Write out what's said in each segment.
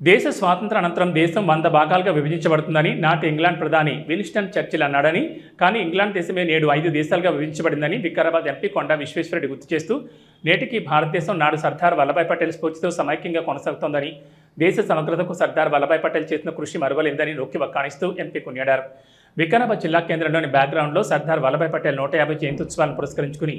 దేశ స్వాతంత్ర అనంతరం దేశం 100 భాగాలుగా విభజించబడుతుందని నాటి ఇంగ్లాండ్ ప్రధాని విన్స్టన్ చర్చిల్ అన్నాడని, కానీ ఇంగ్లాండ్ దేశమే నేడు 5 దేశాలుగా విభజించబడిందని వికారాబాద్ ఎంపీ కొండా విశ్వేశ్వరరెడ్డి గుర్తు చేస్తూ, నేటికి భారతదేశం నాడు సర్దార్ వల్లభాయ్ పటేల్ స్ఫూర్తితో సమైక్యంగా కొనసాగుతోందని, దేశ సమగ్రతకు సర్దార్ వల్లభాయ్ పటేల్ చేసిన కృషి మరువలేందని నొక్కి వక్కాణిస్తూ ఎంపీ కొనియాడారు. వికారాబాద్ జిల్లా కేంద్రంలోని బ్యాక్గ్రౌండ్లో సర్దార్ వల్లభాయ్ పటేల్ 150 జయంత్యుత్సవాలను పురస్కరించుకుని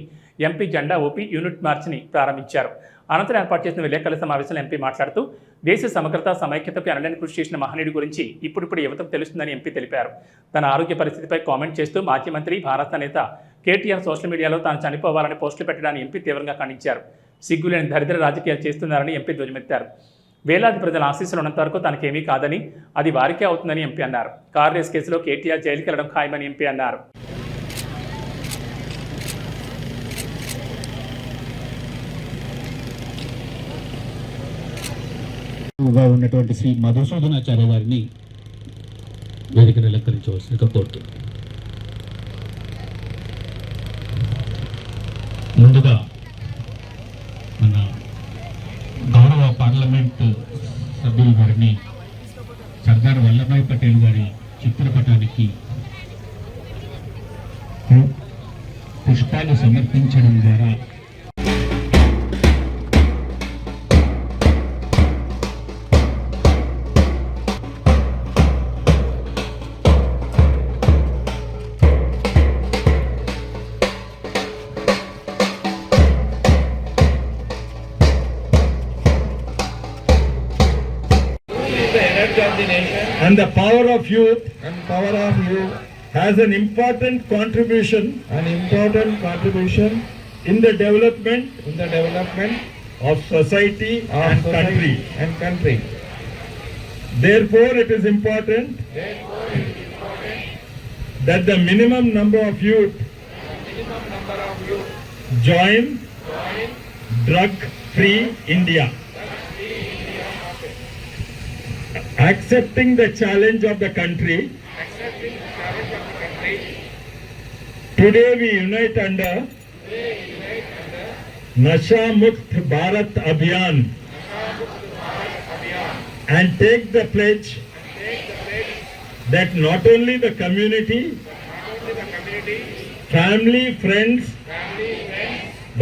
ఎంపీ జెండా ఊపి యూనిట్ మార్చిని ప్రారంభించారు. అనంతరం ఏర్పాటు చేసిన విలేకరుల సమావేశంలో ఎంపీ మాట్లాడుతూ, దేశ సమగ్రత సమైక్యతకు ఎనలేని కృషి చేసిన మహనీయుడి గురించి ఇప్పుడిప్పుడు యువతకు తెలుస్తుందని ఎంపీ తెలిపారు. తన ఆరోగ్య పరిస్థితిపై కామెంట్ చేస్తూ మాజీ మంత్రి భారత నేత కేటీఆర్ సోషల్ మీడియాలో తాను చనిపోవాలని పోస్టులు పెట్టడాన్ని ఎంపీ తీవ్రంగా ఖండించారు. సిగ్గులేని దరిద్ర రాజకీయాలు చేస్తున్నారని ఎంపీ ధ్వజమెత్తారు. వేలాది ప్రజల ఆశీస్సులు ఉన్నంత వరకు తనకేమీ కాదని, అది వారికే అవుతుందని ఎంపీ అన్నారు. కార్ రేస్ కేసులో కేటీఆర్ జైలుకి వెళ్లడం ఖాయమని ఎంపీ అన్నారు. ఉన్నటువంటి శ్రీ మధుసూదనాచార్య గారిని వేదికను అలంకరించవలసిందిగా కోరుతున్నాను. ముందుగా మన గౌరవ పార్లమెంట్ సభ్యుల గారిని సర్దార్ వల్లభాయ్ పటేల్ గారి చిత్రపటానికి పుష్పాలు సమర్పించడం ద్వారా and the power of youth has an important contribution in the development of society and country. Therefore it is important that the minimum number of youth join drug free India. Accepting the challenge of the country, today we unite under Nasha Mukt Bharat Abhiyan and take the pledge that not only the community, family, friends,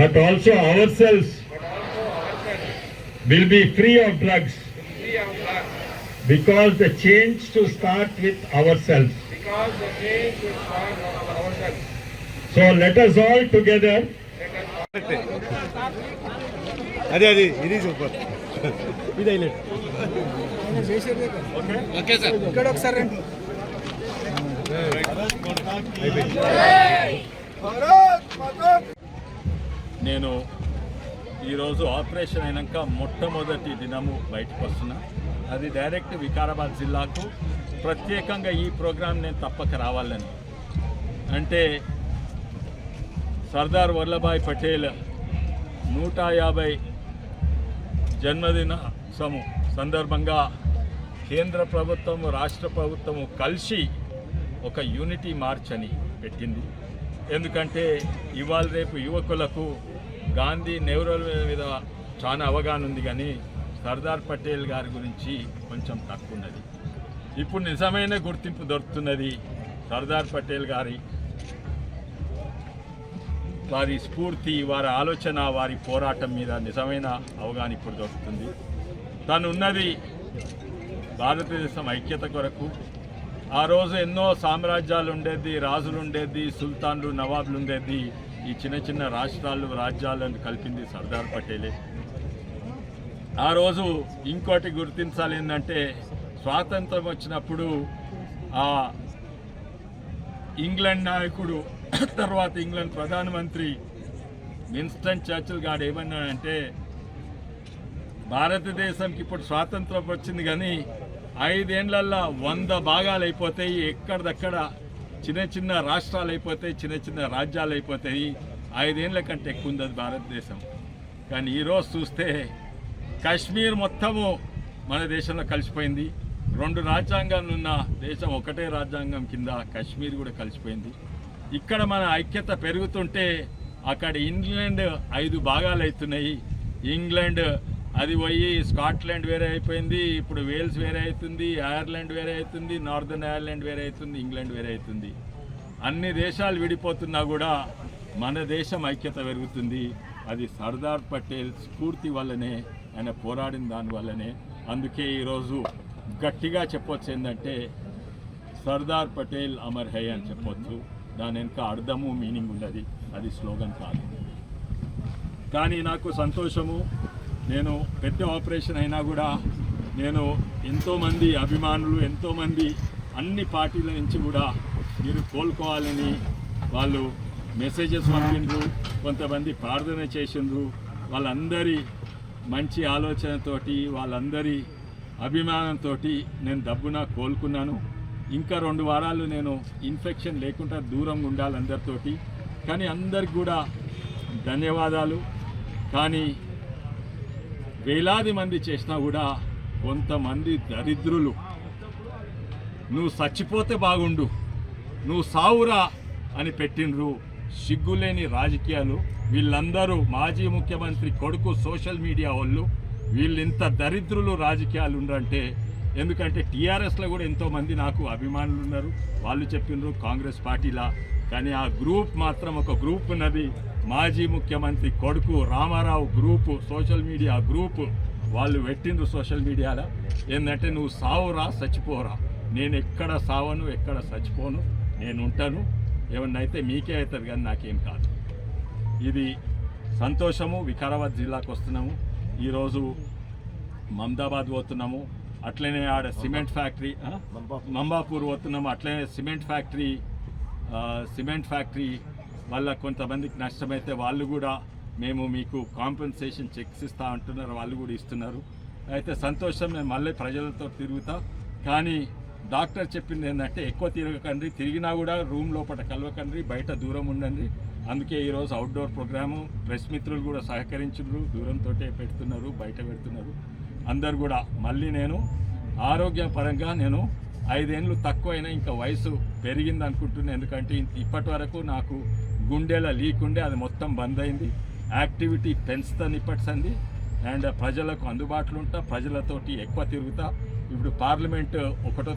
but also ourselves will be free of drugs. Because the change to start with ourselves. So let us all together. Adi, it is super. Okay, sir. Good luck, sir. నేను ఈరోజు operation అయినాక మొట్టమొదటి దినము బయటకు వస్తున్నా. అది direct Vikarabad జిల్లాకు ప్రత్యేకంగా ఈ ప్రోగ్రాం నేను తప్పక రావాలని. అంటే సర్దార్ వల్లభాయ్ పటేల్ 150 జన్మదిన సందర్భంగా కేంద్ర ప్రభుత్వము రాష్ట్ర ప్రభుత్వము కలిసి ఒక యూనిటీ మార్చ్ అని పెట్టింది. ఎందుకంటే ఇవాళ రేపు యువకులకు గాంధీ నెహ్రూ మీద చాలా అవగాహన ఉంది, కానీ సర్దార్ పటేల్ గారి గురించి కొంచెం తక్కువ ఉన్నది. ఇప్పుడు నిజమైన గుర్తింపు దొరుకుతున్నది సర్దార్ పటేల్ వారి స్ఫూర్తి, వారి ఆలోచన, వారి పోరాటం మీద నిజమైన అవగాహన ఇప్పుడు దొరుకుతుంది. తను ఉన్నది భారతదేశం ఐక్యత కొరకు. ఆ రోజు ఎన్నో సామ్రాజ్యాలు ఉండేది, రాజులు ఉండేది, సుల్తాన్లు, నవాబులు ఉండేది. ఈ చిన్న చిన్న రాష్ట్రాలు, రాజ్యాలను కలిపింది సర్దార్ పటేలే. ఆ రోజు ఇంకోటి గుర్తించాలి ఏంటంటే, స్వాతంత్రం వచ్చినప్పుడు ఆ ఇంగ్లాండ్ నాయకుడు, తర్వాత ఇంగ్లాండ్ ప్రధానమంత్రి విన్స్టన్ చర్చిల్ గారు ఏమన్నాడంటే, భారతదేశంకి ఇప్పుడు స్వాతంత్రం వచ్చింది కానీ 5 ఏళ్లలో 100 భాగాలు అయిపోతాయి, ఎక్కడిదక్కడ చిన్న చిన్న రాష్ట్రాలు అయిపోతాయి, చిన్న చిన్న రాజ్యాలు అయిపోతాయి. 5 ఏళ్ల కంటే ఎక్కువ ఉంది భారతదేశం. కానీ ఈరోజు చూస్తే కాశ్మీర్ మొత్తము మన దేశంలో కలిసిపోయింది. 2 రాజ్యాంగాలు ఉన్న దేశం ఒకటే రాజ్యాంగం కింద కాశ్మీర్ కూడా కలిసిపోయింది. ఇక్కడ మన ఐక్యత పెరుగుతుంటే అక్కడ ఇంగ్లాండ్ 5 భాగాలు అవుతున్నాయి. ఇంగ్లాండ్ అది పోయి స్కాట్లాండ్ వేరే అయిపోయింది, ఇప్పుడు వేల్స్ వేరే అవుతుంది, ఐర్లాండ్ వేరే అవుతుంది, నార్దర్న్ ఐర్లాండ్ వేరే అవుతుంది, ఇంగ్లాండ్ వేరే అవుతుంది. అన్ని దేశాలు విడిపోతున్నా కూడా మన దేశం ఐక్యత పెరుగుతుంది. అది సర్దార్ పటేల్ స్ఫూర్తి వల్లనే, ఆయన పోరాడిన దానివల్లనే. అందుకే ఈరోజు గట్టిగా చెప్పొచ్చు ఏంటంటే సర్దార్ పటేల్ అమర్ హై అని చెప్పొచ్చు. దాని వెనుక అర్థము మీనింగ్ ఉన్నది, అది స్లోగన్ కాదు. కానీ నాకు సంతోషము, నేను పెద్ద ఆపరేషన్ అయినా కూడా నేను ఎంతోమంది అభిమానులు, ఎంతోమంది అన్ని పార్టీల నుంచి కూడా మీరు కోలుకోవాలని వాళ్ళు మెసేజెస్ పంపిండ్రు, కొంతమంది ప్రార్థన చేసిండ్రు. వాళ్ళందరి మంచి ఆలోచనతోటి, వాళ్ళందరి అభిమానంతో నేను దబ్బున కోలుకున్నాను. ఇంకా 2 వారాలు నేను ఇన్ఫెక్షన్ లేకుండా దూరంగా ఉండాలి అందరితోటి. కానీ అందరికి కూడా ధన్యవాదాలు. కానీ వేలాది మంది చేసినా కూడా కొంతమంది దరిద్రులు నువ్వు చచ్చిపోతే బాగుండు, నువ్వు సావురా అని పెట్టినరు. సిగ్గులేని రాజకీయాలు. వీళ్ళందరూ మాజీ ముఖ్యమంత్రి కొడుకు సోషల్ మీడియా వాళ్ళు. వీళ్ళు ఇంత దరిద్రులు రాజకీయాలు ఉండరంటే, ఎందుకంటే టీఆర్ఎస్లో కూడా ఎంతోమంది నాకు అభిమానులు ఉన్నారు, వాళ్ళు చెప్పినారు కాంగ్రెస్ పార్టీలా. కానీ ఆ గ్రూప్ మాత్రం ఒక గ్రూప్ ఉన్నది, మాజీ ముఖ్యమంత్రి కొడుకు Ramarao group, social media group. వాళ్ళు పెట్టిండ్రు సోషల్ మీడియాలో ఏంటంటే నువ్వు సావురా చచ్చిపోరా. నేను ఎక్కడ సావను, ఎక్కడ చచ్చిపోను, నేను ఉంటాను. ఏమన్నా అయితే మీకే అవుతుంది కానీ నాకేం కాదు. ఇది సంతోషము. వికారాబాద్ జిల్లాకు వస్తున్నాము. ఈరోజు మమదాబాద్ పోతున్నాము, అట్లనే ఆడ సిమెంట్ ఫ్యాక్టరీ మంబాపూర్ పోతున్నాము. అట్లనే సిమెంట్ ఫ్యాక్టరీ వల్ల కొంతమందికి నష్టమైతే వాళ్ళు కూడా మేము మీకు కాంపెన్సేషన్ చెక్స్ ఇస్తా అంటున్నారు, వాళ్ళు కూడా ఇస్తున్నారు. అయితే సంతోషం. నేను మళ్ళీ ప్రజలతో తిరుగుతా. కానీ డాక్టర్ చెప్పింది ఏంటంటే ఎక్కువ తిరగకండి, తిరిగినా కూడా రూమ్ లోపల కలవకండి, బయట దూరం ఉండండి. అందుకే ఈరోజు అవుట్డోర్ ప్రోగ్రాము ప్రెస్ మిత్రులు కూడా సహకరించారు, దూరంతో పెడుతున్నారు, బయట పెడుతున్నారు. అందరు కూడా మళ్ళీ నేను ఆరోగ్యపరంగా నేను 5 ఏళ్ళు తక్కువైనా ఇంకా వయసు పెరిగింది అనుకుంటున్నాను. ఎందుకంటే ఇప్పటి వరకు నాకు గుండెల లీక్ ఉండే, అది మొత్తం బంద్ అయింది. యాక్టివిటీ పెంచుతాను ఇప్పటిసంది. అండ్ ప్రజలకు అందుబాటులో ఉంటా, ప్రజలతోటి ఎక్కువ తిరుగుతా. ఇప్పుడు పార్లమెంట్ 1వ